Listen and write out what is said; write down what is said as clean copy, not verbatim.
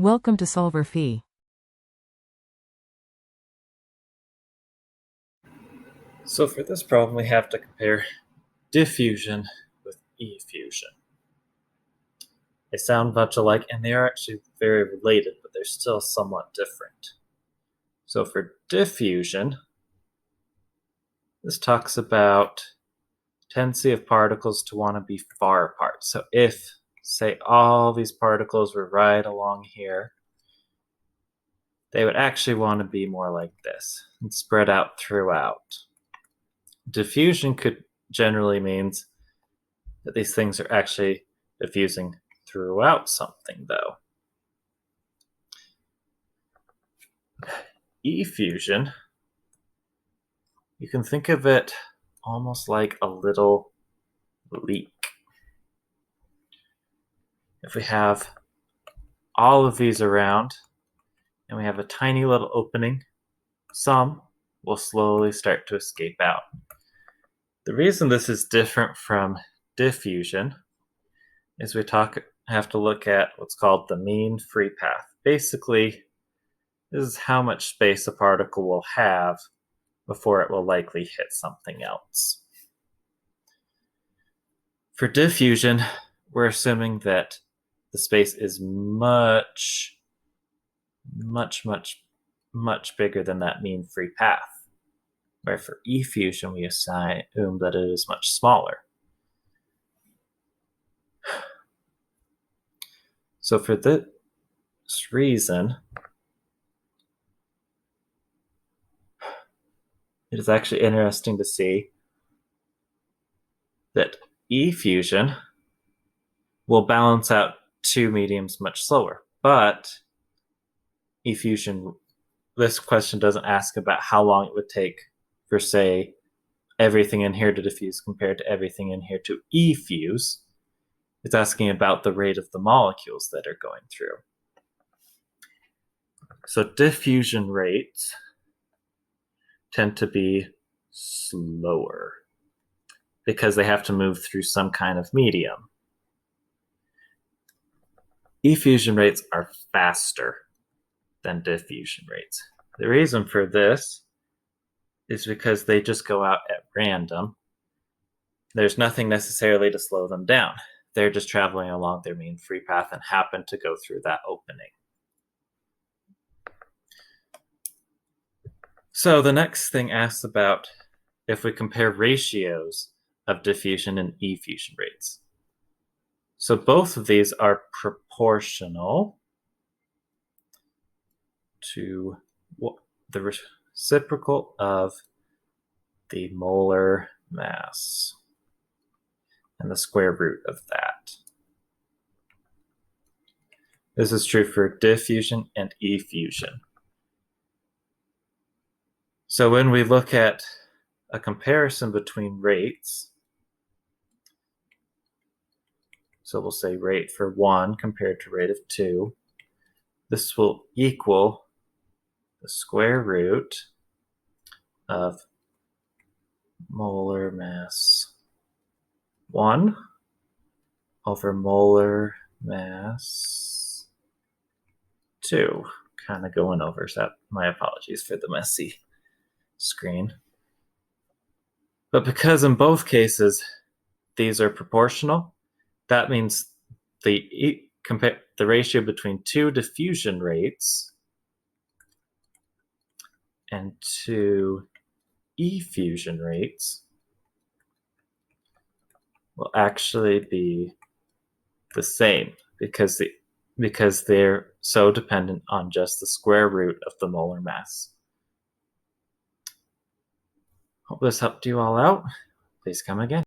Welcome to solverfy. So for this problem, we have to compare diffusion with effusion. They sound much alike, and they are actually very related, but they're still somewhat different. So for diffusion, this talks about tendency of particles to want to be far apart. So if, say, all these particles were right along here, they would actually want to be more like this and spread out throughout. Diffusion could generally means that these things are actually diffusing throughout something, though. Effusion, you can think of it almost like a little leak. If we have all of these around and we have a tiny little opening, some will slowly start to escape out. The reason this is different from diffusion is we have to look at what's called the mean free path. Basically, this is how much space a particle will have before it will likely hit something else. For diffusion, we're assuming that the space is much bigger than that mean free path. Where for effusion, we assume that it is much smaller. So for this reason, it is actually interesting to see that effusion will balance out two mediums much slower. But effusion, this question doesn't ask about how long it would take for, say, everything in here to diffuse compared to everything in here to effuse. It's asking about the rate of the molecules that are going through. So diffusion rates tend to be slower because they have to move through some kind of medium. Effusion rates are faster than diffusion rates. The reason for this is because they just go out at random. There's nothing necessarily to slow them down. They're just traveling along their mean free path and happen to go through that opening. So the next thing asks about if we compare ratios of diffusion and effusion rates. So both of these are proportional to the reciprocal of the molar mass and the square root of that. This is true for diffusion and effusion. So when we look at a comparison between rates, so we'll say rate for 1 compared to rate of 2, this will equal the square root of molar mass 1 over molar mass 2. Kind of going over, so my apologies for the messy screen. But because in both cases these are proportional, that means the ratio between two diffusion rates and two effusion rates will actually be the same because they're so dependent on just the square root of the molar mass. Hope this helped you all out. Please come again.